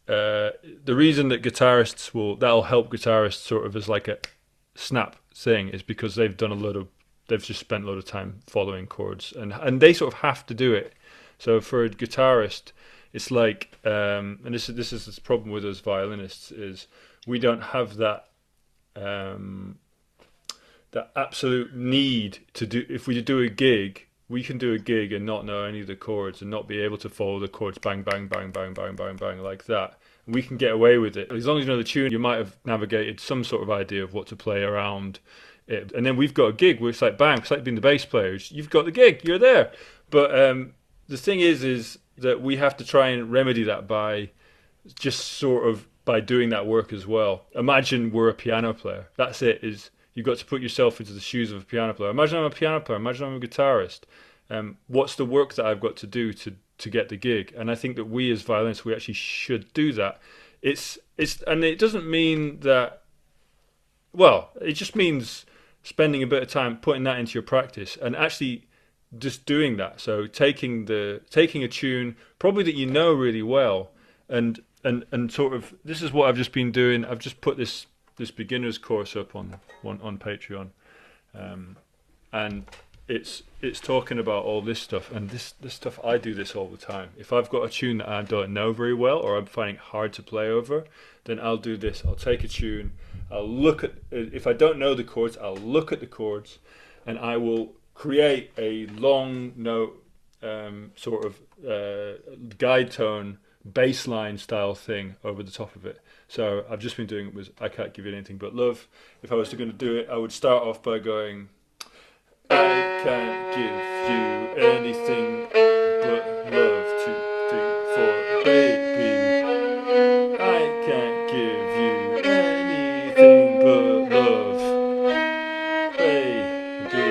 the reason that that'll help guitarists sort of as like a snap thing is because they've just spent a lot of time following chords, and they sort of have to do it. So for a guitarist, it's like, and this is the problem with us violinists is we don't have um, that absolute need to do. If we do a gig, we can do a gig and not know any of the chords and not be able to follow the chords bang bang bang bang bang bang bang like that. We can get away with it as long as you know the tune. You might have navigated some sort of idea of what to play around it, and then we've got a gig where it's like bang, it's like being the bass player. You've got the gig, you're there. But the thing is that we have to try and remedy that by just sort of by doing that work as well. Imagine we're a piano player. That's it. Is you've got to put yourself into the shoes of a piano player. Imagine I'm a piano player. Imagine I'm a guitarist. What's the work that I've got to do to get the gig? And I think that we as violinists, we actually should do that. And it doesn't mean that. Well, it just means spending a bit of time putting that into your practice and actually just doing that. So taking a tune, probably that you know really well, and sort of this is what I've just been doing. I've just put this beginner's course up on Patreon, and it's talking about all this stuff, and this stuff. I do this all the time. If I've got a tune that I don't know very well or I'm finding it hard to play over, then I'll do this. I'll take a tune, I'll look at, if I don't know the chords, I'll look at the chords, and I will create a long note, sort of guide tone bass line style thing over the top of it. So I've just been doing it with I Can't Give You Anything But Love. If I was going to do it, I would start off by going, I can't give you anything but love, 2, 3, 4, baby. I can't give you anything but love, baby.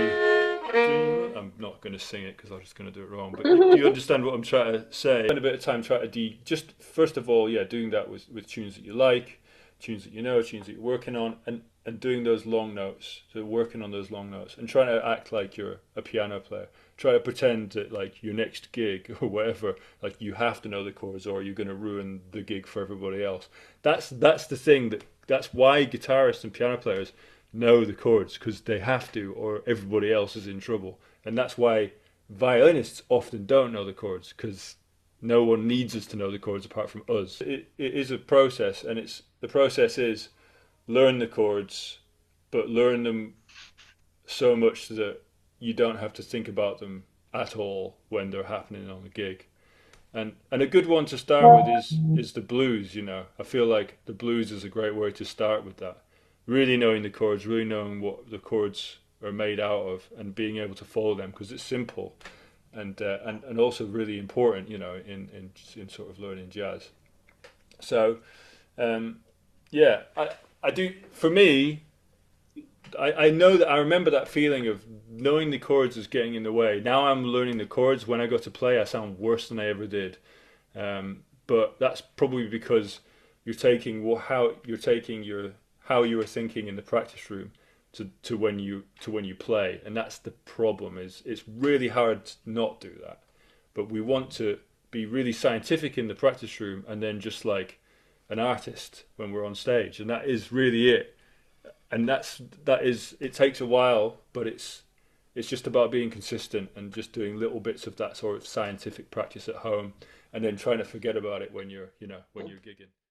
I'm not going to sing it because I'm just going to do it wrong. But do you understand what I'm trying to say? Spend a bit of time trying to just first of all, yeah, doing that with tunes that you like, tunes that you know, tunes that you're working on, and doing those long notes. So working on those long notes and trying to act like you're a piano player. Try to pretend that like your next gig or whatever, like you have to know the chords or you're going to ruin the gig for everybody else. That's the thing that's why guitarists and piano players know the chords, because they have to or everybody else is in trouble. And that's why violinists often don't know the chords, because no one needs us to know the chords apart from us. It is a process, and the process is learn the chords, but learn them so much that you don't have to think about them at all when they're happening on the gig. And a good one to start with is the blues. You know, I feel like the blues is a great way to start with that. Really knowing the chords, really knowing what the chords are made out of, and being able to follow them because it's simple, and also really important. You know, in sort of learning jazz. So, yeah, I do. For me, I know that I remember that feeling of knowing the chords is getting in the way. Now I'm learning the chords. When I go to play, I sound worse than I ever did. But that's probably because you're taking your how you were thinking in the practice room to when you play, and that's the problem. Is it's really hard to not do that. But we want to be really scientific in the practice room, and then just like an artist when we're on stage, and that is really it. And it takes a while, but it's just about being consistent and just doing little bits of that sort of scientific practice at home, and then trying to forget about it when you're gigging.